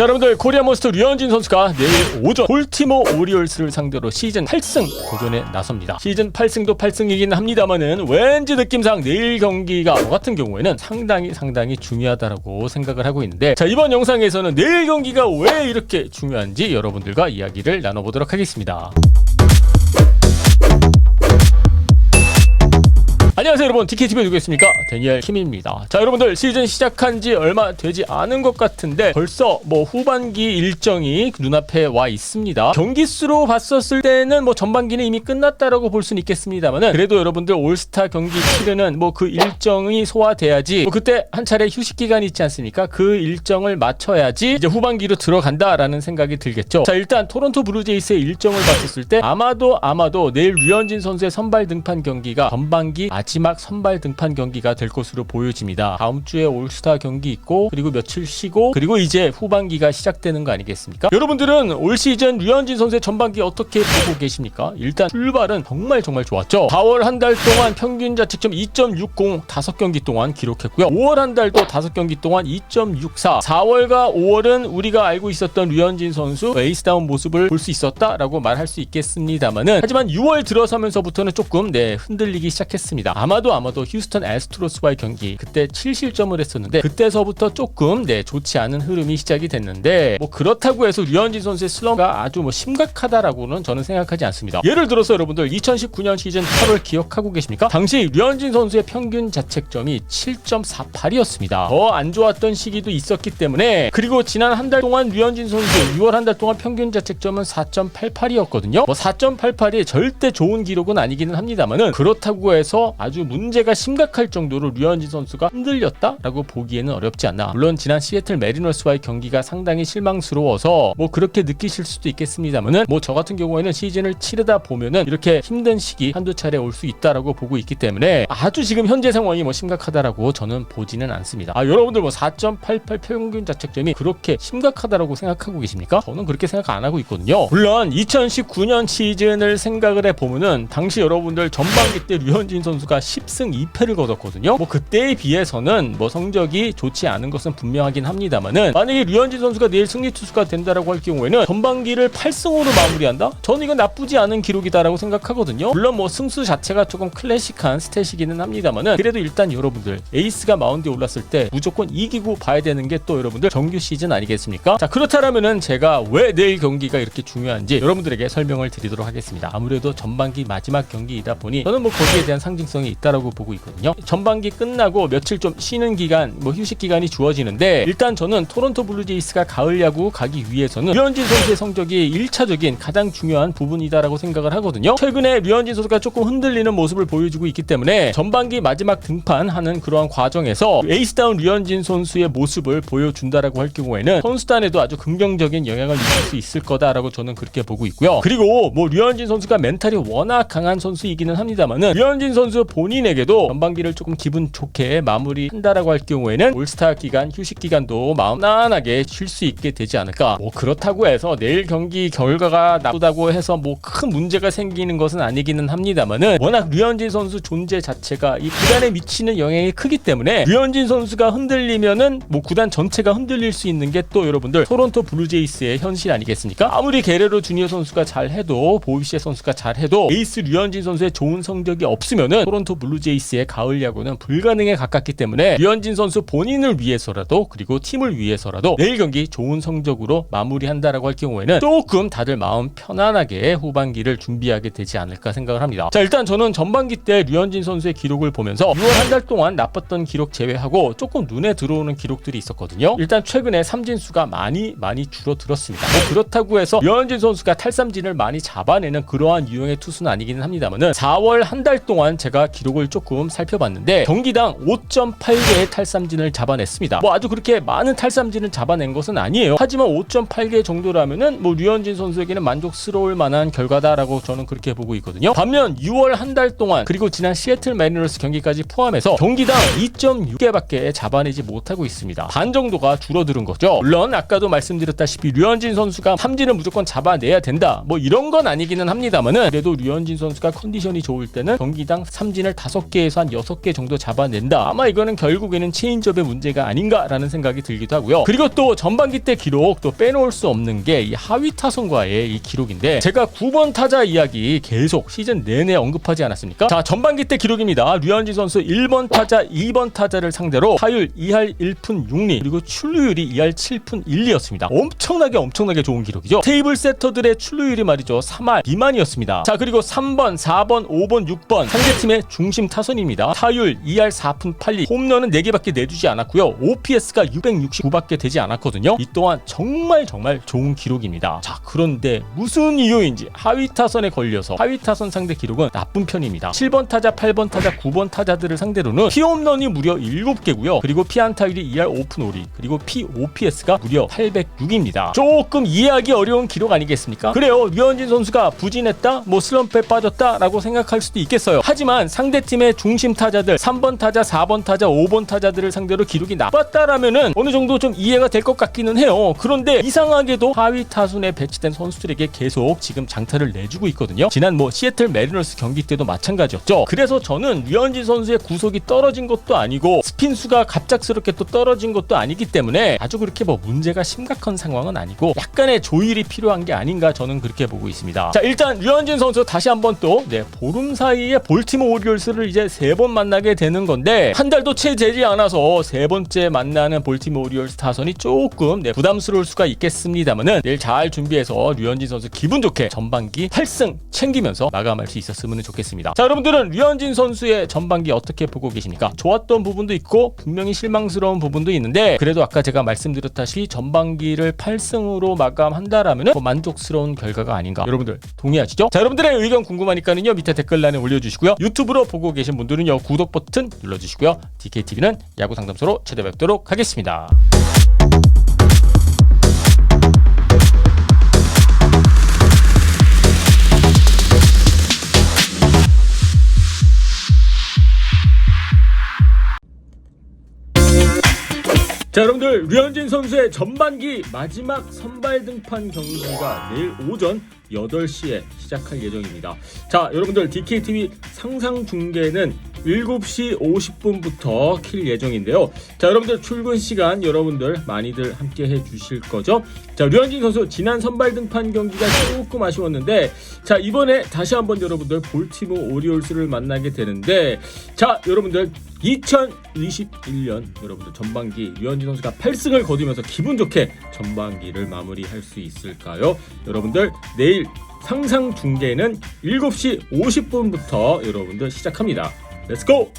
자, 여러분들 코리아 몬스터 류현진 선수가 내일 오전 볼티모 오리올스를 상대로 시즌 8승 도전에 나섭니다. 시즌 8승도 8승이긴 합니다만은 왠지 느낌상 내일 경기가 저 같은 경우에는 상당히 중요하다라고 생각을 하고 있는데, 자, 이번 영상에서는 내일 경기가 왜 이렇게 중요한지 여러분들과 이야기를 나눠보도록 하겠습니다. 안녕하세요 여러분, TKTV 누구겠습니까? 데니엘 킴입니다. 자, 여러분들 시즌 시작한 지 얼마 되지 않은 것 같은데 벌써 후반기 일정이 눈앞에 와 있습니다. 경기 수로 봤었을 때는 전반기는 이미 끝났다라고 볼 수는 있겠습니다만은, 그래도 여러분들 올스타 경기 치르는 그 일정이 소화돼야지, 그때 한 차례 휴식 기간이 있지 않습니까? 그 일정을 맞춰야지 이제 후반기로 들어간다라는 생각이 들겠죠. 자, 일단 토론토 블루제이스의 일정을 봤었을 때 아마도 내일 류현진 선수의 선발 등판 경기가 전반기 마지막 선발 등판 경기가 될 것으로 보여집니다. 다음 주에 올스타 경기 있고, 그리고 며칠 쉬고, 그리고 이제 후반기가 시작되는 거 아니겠습니까? 여러분들은 올 시즌 류현진 선수의 전반기 어떻게 보고 계십니까? 일단 출발은 정말 좋았죠. 4월 한 달 동안 평균 자책점 2.60 5경기 동안 기록했고요. 5월 한 달도 5경기 동안 2.64. 4월과 5월은 우리가 알고 있었던 류현진 선수 에이스다운 모습을 볼 수 있었다라고 말할 수 있겠습니다만은, 하지만 6월 들어서면서부터는 조금 흔들리기 시작했습니다. 아마도 휴스턴 애스트로스와의 경기, 그때 7실점을 했었는데 그때서부터 조금 좋지 않은 흐름이 시작이 됐는데, 그렇다고 해서 류현진 선수의 슬럼프가 아주 심각하다라고는 저는 생각하지 않습니다. 예를 들어서 여러분들 2019년 시즌 8월 기억하고 계십니까? 당시 류현진 선수의 평균 자책점이 7.48이었습니다. 더 안 좋았던 시기도 있었기 때문에, 그리고 지난 한 달 동안 류현진 선수 6월 한 달 동안 평균 자책점은 4.88이었거든요. 4.88이 절대 좋은 기록은 아니기는 합니다만은, 그렇다고 해서 아주 문제가 심각할 정도로 류현진 선수가 흔들렸다라고 보기에는 어렵지 않나. 물론 지난 시애틀 메리너스와의 경기가 상당히 실망스러워서 그렇게 느끼실 수도 있겠습니다만은, 저 같은 경우에는 시즌을 치르다 보면은 이렇게 힘든 시기 한두 차례 올 수 있다라고 보고 있기 때문에 아주 지금 현재 상황이 심각하다라고 저는 보지는 않습니다. 여러분들 4.88 평균 자책점이 그렇게 심각하다라고 생각하고 계십니까? 저는 그렇게 생각 안 하고 있거든요. 물론 2019년 시즌을 생각을 해보면은 당시 여러분들 전반기 때 류현진 선수가 10승 2패를 거뒀거든요. 그때에 비해서는 성적이 좋지 않은 것은 분명하긴 합니다만은, 만약에 류현진 선수가 내일 승리 투수가 된다라고 할 경우에는 전반기를 8승으로 마무리한다? 저는 이건 나쁘지 않은 기록이다라고 생각하거든요. 물론 승수 자체가 조금 클래식한 스탯이기는 합니다만은, 그래도 일단 여러분들 에이스가 마운드에 올랐을 때 무조건 이기고 봐야 되는 게 또 여러분들 정규 시즌 아니겠습니까? 자, 그렇다면은 제가 왜 내일 경기가 이렇게 중요한지 여러분들에게 설명을 드리도록 하겠습니다. 아무래도 전반기 마지막 경기이다 보니 저는 거기에 대한 상징성이 있다라고 보고 있거든요. 전반기 끝나고 며칠 좀 쉬는 기간, 휴식 기간이 주어지는데, 일단 저는 토론토 블루제이스가 가을 야구 가기 위해서는 류현진 선수의 성적이 1차적인 가장 중요한 부분이다라고 생각을 하거든요. 최근에 류현진 선수가 조금 흔들리는 모습을 보여주고 있기 때문에 전반기 마지막 등판하는 그러한 과정에서 에이스다운 류현진 선수의 모습을 보여준다라고 할 경우에는 선수단에도 아주 긍정적인 영향을 미칠 수 있을 거다라고 저는 그렇게 보고 있고요. 그리고 류현진 선수가 멘탈이 워낙 강한 선수이기는 합니다만은, 류현진 선수 본인에게도 전반기를 조금 기분 좋게 마무리한다라고 할 경우에는 올스타 기간, 휴식 기간도 마음 편안하게 쉴 수 있게 되지 않을까. 그렇다고 해서 내일 경기 결과가 나쁘다고 해서 큰 문제가 생기는 것은 아니기는 합니다만은, 워낙 류현진 선수 존재 자체가 이 구단에 미치는 영향이 크기 때문에 류현진 선수가 흔들리면은 구단 전체가 흔들릴 수 있는 게 또 여러분들 토론토 블루제이스의 현실 아니겠습니까? 아무리 게레로 주니어 선수가 잘해도, 보이시에 선수가 잘해도 에이스 류현진 선수의 좋은 성적이 없으면은 토론토 블루제이스의 가을 야구는 불가능에 가깝기 때문에, 류현진 선수 본인을 위해서라도, 그리고 팀을 위해서라도 내일 경기 좋은 성적으로 마무리한다라고 할 경우에는 조금 다들 마음 편안하게 후반기를 준비하게 되지 않을까 생각을 합니다. 자, 일단 저는 전반기 때 류현진 선수의 기록을 보면서 6월 한 달 동안 나빴던 기록 제외하고 조금 눈에 들어오는 기록들이 있었거든요. 일단 최근에 삼진수가 많이 줄어들었습니다. 그렇다고 해서 류현진 선수가 탈삼진을 많이 잡아내는 그러한 유형의 투수는 아니기는 합니다만은, 4월 한 달 동안 제가 기록을 조금 살펴봤는데 경기당 5.8개의 탈삼진을 잡아냈습니다. 아주 그렇게 많은 탈삼진을 잡아낸 것은 아니에요. 하지만 5.8개 정도라면은 류현진 선수에게는 만족스러울 만한 결과다라고 저는 그렇게 보고 있거든요. 반면 6월 한 달 동안, 그리고 지난 시애틀 메리너스 경기까지 포함해서 경기당 2.6개밖에 잡아내지 못하고 있습니다. 반 정도가 줄어드는 거죠. 물론 아까도 말씀드렸다시피 류현진 선수가 삼진을 무조건 잡아내야 된다, 이런 건 아니기는 합니다만은, 그래도 류현진 선수가 컨디션이 좋을 때는 경기당 삼진 삼진을 5개에서 한 6개 정도 잡아낸다. 아마 이거는 결국에는 체인지업의 문제가 아닌가라는 생각이 들기도 하고요. 그리고 또 전반기 때 기록 또 빼놓을 수 없는 게 이 하위 타선과의 이 기록인데, 제가 9번 타자 이야기 계속 시즌 내내 언급하지 않았습니까? 자, 전반기 때 기록입니다. 류현진 선수 1번 타자, 2번 타자를 상대로 타율 2할 1푼 6리, 그리고 출루율이 2할 7푼 1리였습니다. 엄청나게 좋은 기록이죠. 테이블 세터들의 출루율이 말이죠, 3할 미만이었습니다. 자, 그리고 3번, 4번, 5번, 6번 상대팀의 중심 타선입니다. 타율 2할 4푼 8리, 홈런은 4개밖에 내주지 않았고요. OPS가 669밖에 되지 않았거든요. 이 또한 정말 좋은 기록입니다. 자, 그런데 무슨 이유인지 하위 타선에 걸려서 하위 타선 상대 기록은 나쁜 편입니다. 7번 타자, 8번 타자, 9번 타자들을 상대로는 피홈런이 무려 7개고요. 그리고 피안타율이 2할 5푼 5리, 그리고 POPS가 무려 806입니다. 조금 이해하기 어려운 기록 아니겠습니까? 그래요, 류현진 선수가 부진했다, 뭐 슬럼프에 빠졌다라고 생각할 수도 있겠어요. 하지만 상대팀의 중심 타자들 3번 타자, 4번 타자, 5번 타자들을 상대로 기록이 나빴다라면은 어느 정도 좀 이해가 될 것 같기는 해요. 그런데 이상하게도 하위 타순에 배치된 선수들에게 계속 지금 장타를 내주고 있거든요. 지난 시애틀 메리너스 경기 때도 마찬가지였죠. 그래서 저는 류현진 선수의 구속이 떨어진 것도 아니고 스핀 수가 갑작스럽게 또 떨어진 것도 아니기 때문에 아주 그렇게 문제가 심각한 상황은 아니고 약간의 조율이 필요한 게 아닌가, 저는 그렇게 보고 있습니다. 자, 일단 류현진 선수 다시 한번 또 보름 사이에 볼티모 오리올스를 이제 3번 만나게 되는 건데, 한 달도 채 되지 않아서 3번째 만나는 볼티모 오리올스 타선이 조금 부담스러울 수가 있겠습니다만은 내일 잘 준비해서 류현진 선수 기분 좋게 전반기 8승 챙기면서 마감할 수 있었으면 좋겠습니다. 자, 여러분들은 류현진 선수의 전반기 어떻게 보고 계십니까? 좋았던 부분도 있고 분명히 실망스러운 부분도 있는데, 그래도 아까 제가 말씀드렸다시피 전반기를 8승으로 마감한다라면 만족스러운 결과가 아닌가, 여러분들 동의하시죠? 자, 여러분들의 의견 궁금하니까는요, 밑에 댓글란에 올려주시고요. 유튜브로 보고 계신 분들은요, 구독 버튼 눌러주시고요. DKTV는 야구 상담소로 찾아뵙도록 하겠습니다. 자, 여러분들, 류현진 선수의 전반기 마지막 선발 등판 경기가 내일 오전 8시에 시작할 예정입니다. 자, 여러분들, DKTV 상상 중계는 7시 50분부터 킬 예정인데요. 자, 여러분들 출근 시간 여러분들 많이들 함께 해주실 거죠? 자, 류현진 선수 지난 선발 등판 경기가 조금 아쉬웠는데, 자, 이번에 다시 한번 여러분들 볼티모 오리올스를 만나게 되는데, 자, 여러분들 2021년 여러분들 전반기 류현진 선수가 8승을 거두면서 기분 좋게 전반기를 마무리할 수 있을까요? 여러분들 내일 상상 중계는 7시 50분부터 여러분들 시작합니다. 렛츠고!